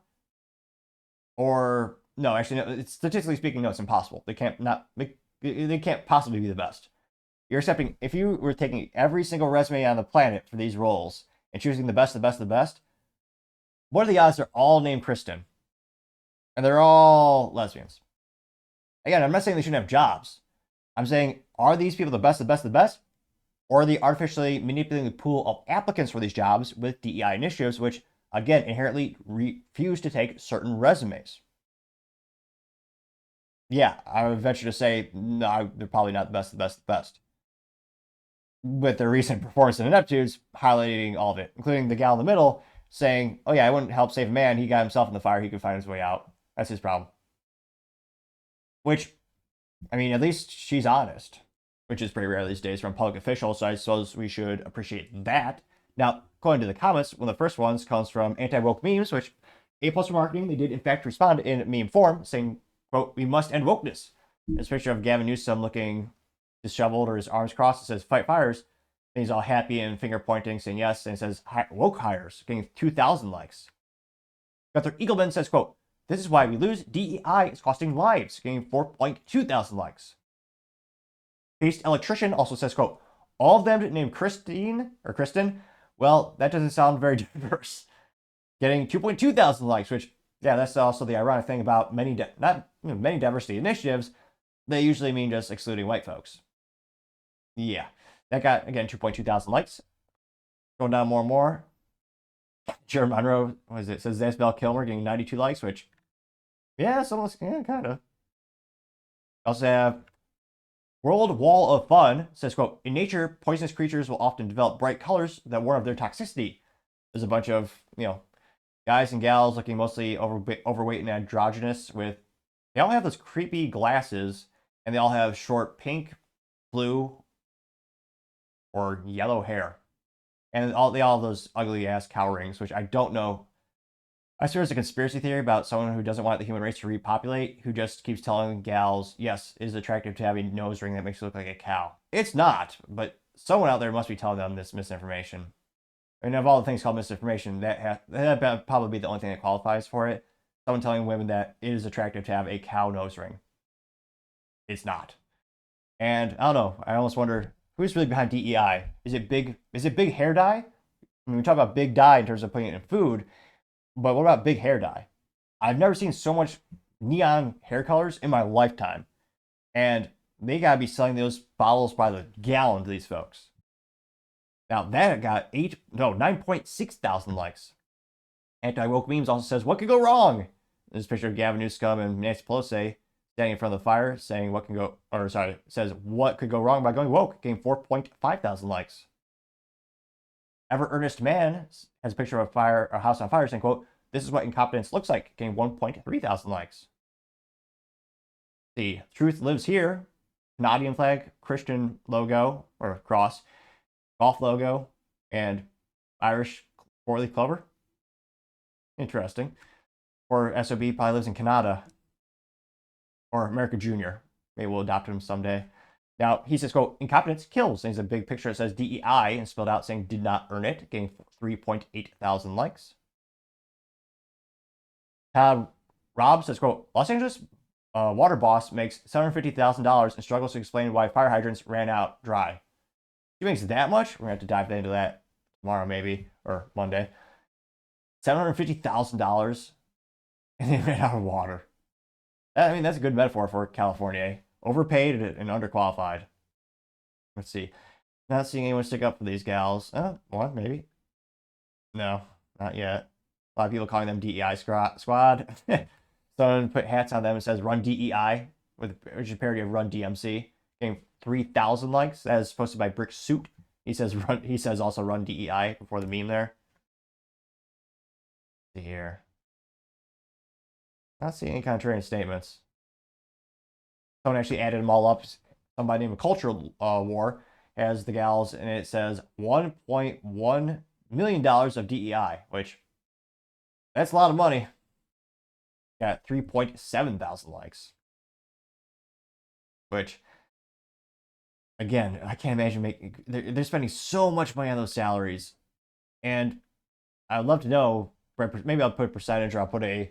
Or no, actually, no, it's statistically speaking, no, it's impossible. They can't possibly be the best. You're accepting, if you were taking every single resume on the planet for these roles and choosing the best, what are the odds they're all named Kristen? And they're all lesbians. Again, I'm not saying they shouldn't have jobs. I'm saying, are these people the best? Or are they artificially manipulating the pool of applicants for these jobs with DEI initiatives, which, again, inherently refuse to take certain resumes? Yeah, I would venture to say, no, they're probably not the best. With their recent performance in the Neptunes, highlighting all of it, including the gal in the middle saying, oh yeah, I wouldn't help save a man. He got himself in the fire. He could find his way out. That's his problem. Which, I mean, at least she's honest, which is pretty rare these days from public officials, so I suppose we should appreciate that. Now, according to the comments, one of the first ones comes from anti-woke memes, which A+ for Marketing, they did in fact respond in meme form, saying, quote, we must end wokeness. There's a picture of Gavin Newsom looking disheveled or his arms crossed. It says fight fires. And he's all happy and finger pointing, saying yes. And it says woke hires, getting 2,000 likes. Gunther Eagleman says, quote, this is why we lose. DEI is costing lives, getting 4.2 thousand likes. Based Electrician also says, quote, all of them named Kristen. Well, that doesn't sound very diverse. Getting 2.2 thousand likes, which, yeah, that's also the ironic thing about many diversity initiatives. They usually mean just excluding white folks. Yeah, that got, again, 2.2 thousand likes. Going down more and more. Jerry Monroe, says Zasbel Kilmer getting 92 likes, which, yeah, it's almost, yeah, kind of. Also have World Wall of Fun says, quote, in nature, poisonous creatures will often develop bright colors that warn of their toxicity. There's a bunch of, guys and gals looking mostly overweight and androgynous they all have those creepy glasses, and they all have short pink, blue, or yellow hair. And they all have those ugly ass cow rings, which I don't know. I swear it's a conspiracy theory about someone who doesn't want the human race to repopulate, who just keeps telling gals, yes, it is attractive to have a nose ring that makes you look like a cow. It's not, but someone out there must be telling them this misinformation. And of all the things called misinformation, that'd probably be the only thing that qualifies for it. Someone telling women that it is attractive to have a cow nose ring. It's not. And I don't know, I almost wonder, who's really behind DEI? Is it big hair dye? I mean, we talk about big dye in terms of putting it in food, but what about big hair dye? I've never seen so much neon hair colors in my lifetime. And they gotta be selling those bottles by the gallon to these folks. Now that got 9.6 thousand likes. Anti-woke memes also says, what could go wrong? There's a picture of Gavin Newsom and Nancy Pelosi standing in front of the fire saying says what could go wrong by going woke, getting 4.5 thousand likes. Ever Earnest Man has a picture of a house on fire saying, quote, this is what incompetence looks like, getting 1.3 thousand likes. The Truth Lives Here, Canadian flag, Christian logo, or cross, golf logo, and Irish four-leaf clover. Interesting. Or SOB probably lives in Canada. Or America Jr. Maybe we'll adopt him someday. Now, he says, quote, incompetence kills. And he's a big picture that says DEI and spelled out saying did not earn it, getting 3.8 thousand likes. Todd Robb says, quote, Los Angeles water boss makes $750,000 and struggles to explain why fire hydrants ran out dry. He makes that much? We're going to have to dive into that tomorrow maybe, or Monday. $750,000 and they ran out of water. I mean, that's a good metaphor for California. Overpaid and underqualified. Let's see. Not seeing anyone stick up for these gals. One, maybe. No, not yet. A lot of people calling them DEI squad. Someone put hats on them and says Run DEI, which is a parody of Run DMC. Getting 3,000 likes. That is posted by Brick Suit. He says also Run DEI before the meme there. Let's see here. Not seeing any contrarian statements. Someone actually added them all up. Somebody named Cultural War. has the gals, and it says $1.1 million of DEI, which that's a lot of money. Got 3.7 thousand likes, which, again, I can't imagine making. They're spending so much money on those salaries, and I'd love to know. Maybe I'll put a percentage, or I'll put a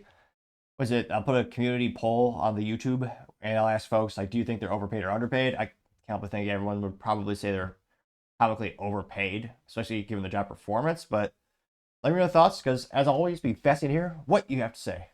community poll on the YouTube, and I'll ask folks, like, do you think they're overpaid or underpaid? I can't help but think everyone would probably say they're comically overpaid, especially given the job performance. But let me know your thoughts, because as always, be fascinated to hear what you have to say.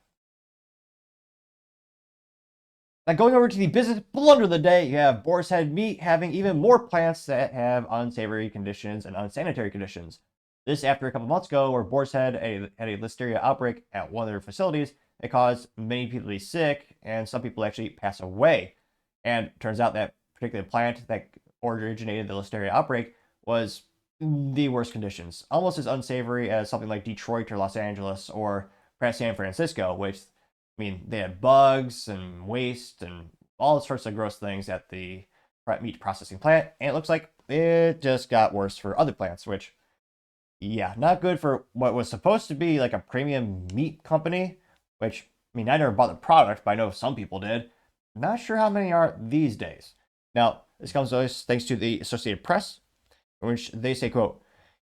Now, going over to the business blunder of the day, you have Boars Head Meat having even more plants that have unsavory conditions and unsanitary conditions. This after a couple months ago, where Boars Head had a listeria outbreak at one of their facilities. It caused many people to be sick, and some people actually pass away. And it turns out that particular plant that originated the listeria outbreak was the worst conditions, almost as unsavory as something like Detroit or Los Angeles or perhaps San Francisco, which, I mean, they had bugs and waste and all sorts of gross things at the meat processing plant, and it looks like it just got worse for other plants, which, yeah, not good for what was supposed to be like a premium meat company, which, I mean, I never bought the product, but I know some people did. Not sure how many are these days. Now, this comes to us thanks to the Associated Press, in which they say, quote,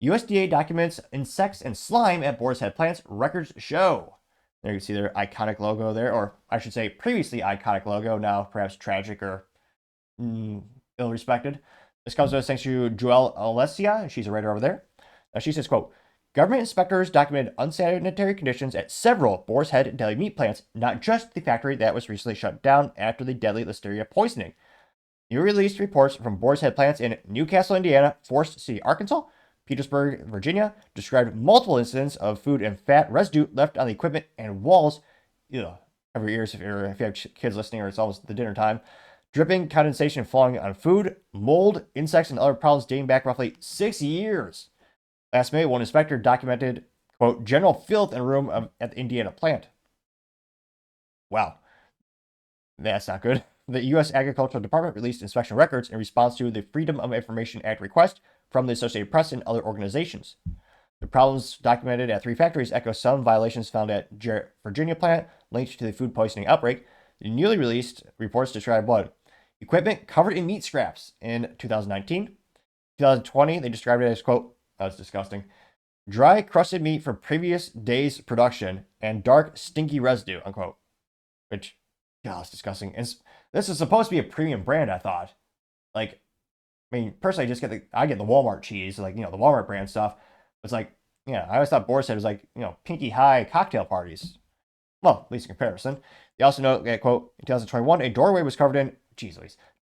USDA documents insects and slime at Boars Head plants, records show. There you can see their iconic logo there, or I should say previously iconic logo, now perhaps tragic or ill-respected. This comes to us thanks to Joelle Alessia, she's a writer over there. She says, quote, government inspectors documented unsanitary conditions at several Boars Head deli meat plants, not just the factory that was recently shut down after the deadly listeria poisoning. New released reports from Boars Head plants in Newcastle, Indiana, Forest City, Arkansas, Petersburg, Virginia, described multiple incidents of food and fat residue left on the equipment and walls. Every year, if you have kids listening or it's almost the dinner time, dripping condensation falling on food, mold, insects, and other problems dating back roughly 6 years. Last May, one inspector documented, quote, general filth in a room at the Indiana plant. Wow. That's not good. The U.S. Agricultural Department released inspection records in response to the Freedom of Information Act request from the Associated Press and other organizations. The problems documented at 3 factories echo some violations found at Virginia plant linked to the food poisoning outbreak. The newly released reports describe what? Equipment covered in meat scraps in 2019. 2020, they described it as, quote, that's disgusting, dry crusted meat from previous day's production and dark stinky residue, unquote. Which, God, it's disgusting. And this is supposed to be a premium brand, I thought. Like, I mean, personally, I get the Walmart cheese, like, the Walmart brand stuff. It's like, I always thought Boars Head was like, pinky high cocktail parties. Well, at least in comparison. They also note that, quote, in 2021, a doorway was covered in,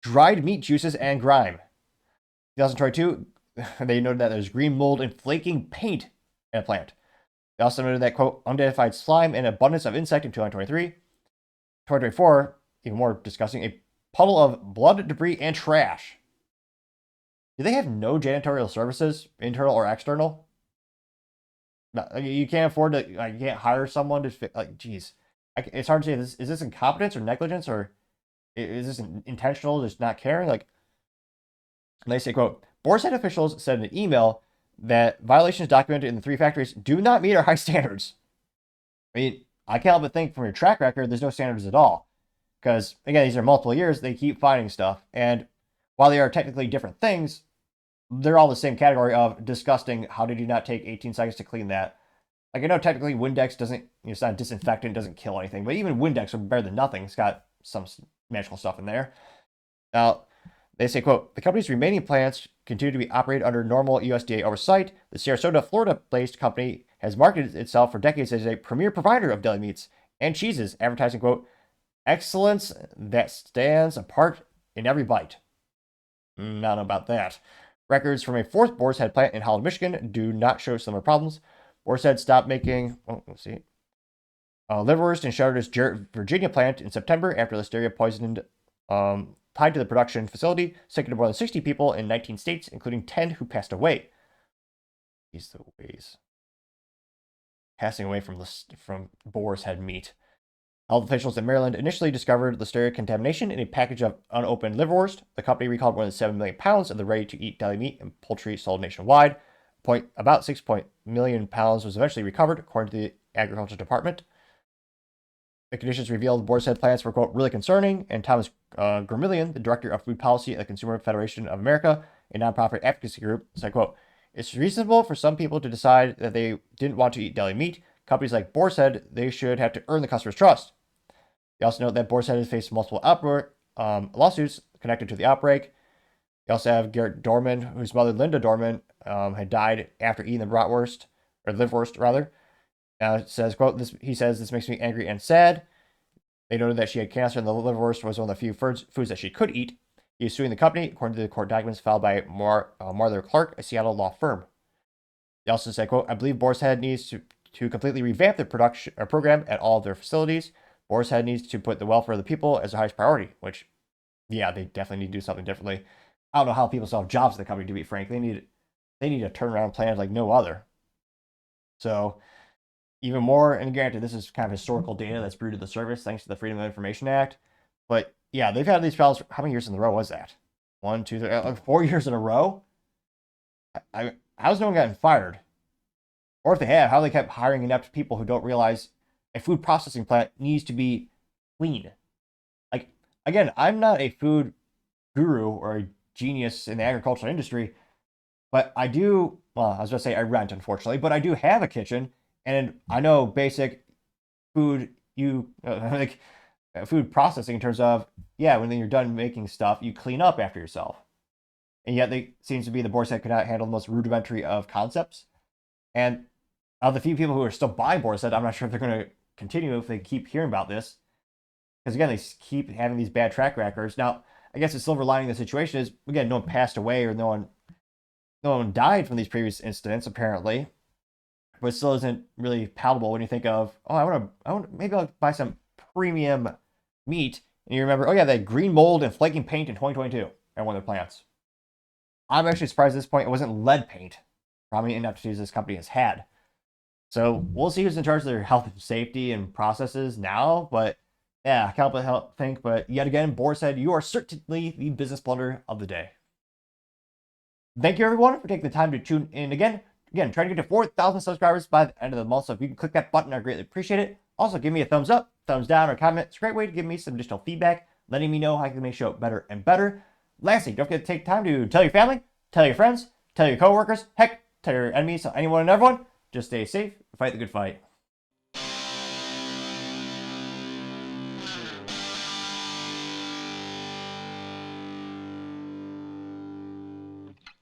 dried meat juices and grime. 2022, they noted that there's green mold and flaking paint in a plant. They also noted that, quote, unidentified slime and abundance of insect in 2023. 2024, even more disgusting, a puddle of blood, debris, and trash. Do they have no janitorial services, internal or external? No, you can't afford to, you can't hire someone to, geez. It's hard to say, is this incompetence or negligence, or is this intentional, just not caring? And they say, quote, Boars Head officials said in an email that violations documented in the 3 factories do not meet our high standards. I mean, I can't help but think from your track record, there's no standards at all. Because, again, these are multiple years, they keep finding stuff. And while they are technically different things, they're all the same category of disgusting. How did you not take 18 seconds to clean that? Like, I know technically Windex doesn't, it's not a disinfectant, it doesn't kill anything. But even Windex would be better than nothing. It's got some magical stuff in there. Now, they say, quote, the company's remaining plants continue to be operated under normal USDA oversight. The Sarasota, Florida-based company has marketed itself for decades as a premier provider of deli meats and cheeses, advertising, quote, excellence that stands apart in every bite. I don't know about that. Records from a 4th Boars Head plant in Holland, Michigan do not show similar problems. Boars Head stopped making, liverwurst and shuttered its Virginia plant in September after listeria poisoned tied to the production facility, sickened more than 60 people in 19 states, including 10 who passed away. These the ways. Passing away from Boars Head Meat. Health officials in Maryland initially discovered listeria contamination in a package of unopened liverwurst. The company recalled more than 7 million pounds of the ready-to-eat deli meat and poultry sold nationwide. About 6 million pounds was eventually recovered, according to the Agriculture Department. The conditions revealed Boars Head plants were, quote, really concerning, and Thomas Gramillion, the director of food policy at the Consumer Federation of America, a nonprofit advocacy group, said, quote, it's reasonable for some people to decide that they didn't want to eat deli meat. Companies like Boars Head, they should have to earn the customer's trust. They also note that Boars Head has faced multiple lawsuits connected to the outbreak. They also have Garrett Dorman, whose mother, Linda Dorman, had died after eating the bratwurst, or liverwurst, rather. It says, quote, he says, this makes me angry and sad. They noted that she had cancer and the liverwurst was one of the few foods that she could eat. He is suing the company, according to the court documents filed by Martha Clark, a Seattle law firm. They also said, quote, I believe Boars Head needs to completely revamp their production program at all of their facilities. Boars Head needs to put the welfare of the people as the highest priority, which, yeah, they definitely need to do something differently. I don't know how people still have jobs at the company, to be frank. They need a turnaround plan like no other. So, even more, and granted, this is kind of historical data that's brewed to the surface thanks to the Freedom of Information Act. But yeah, they've had these problems. How many years in a row was that? 1, 2, 3, 4 years in a row? How's no one gotten fired? Or if they have, how they kept hiring inept people who don't realize a food processing plant needs to be clean. Like, again, I'm not a food guru or a genius in the agricultural industry, but I do, well, I was going to say I rent, unfortunately, but I do have a kitchen, and I know basic food, like food processing in terms of, yeah, when you're done making stuff, you clean up after yourself. And yet they seems to be the Boars Head could not handle the most rudimentary of concepts. And of the few people who are still buying Boars Head, I'm not sure if they're going to continue if they keep hearing about this. Because again, they keep having these bad track records. Now, I guess the silver lining of the situation is, again, no one passed away or no one died from these previous incidents, apparently. But it still isn't really palatable when you think of, oh, maybe I'll buy some premium meat. And you remember, oh yeah, they had green mold and flaking paint in 2022 at one of their plants. I'm actually surprised at this point it wasn't lead paint. Probably ineptitudes this company has had. So we'll see who's in charge of their health and safety and processes now. But yeah, I can't help but think. But yet again, Boars Head, you are certainly the business blunder of the day. Thank you everyone for taking the time to tune in again. Again, trying to get to 4,000 subscribers by the end of the month. So if you can click that button, I greatly appreciate it. Also, give me a thumbs up, thumbs down, or comment. It's a great way to give me some additional feedback, letting me know how I can make the show better and better. Lastly, don't forget to take time to tell your family, tell your friends, tell your coworkers, heck, tell your enemies, anyone and everyone. Just stay safe and fight the good fight.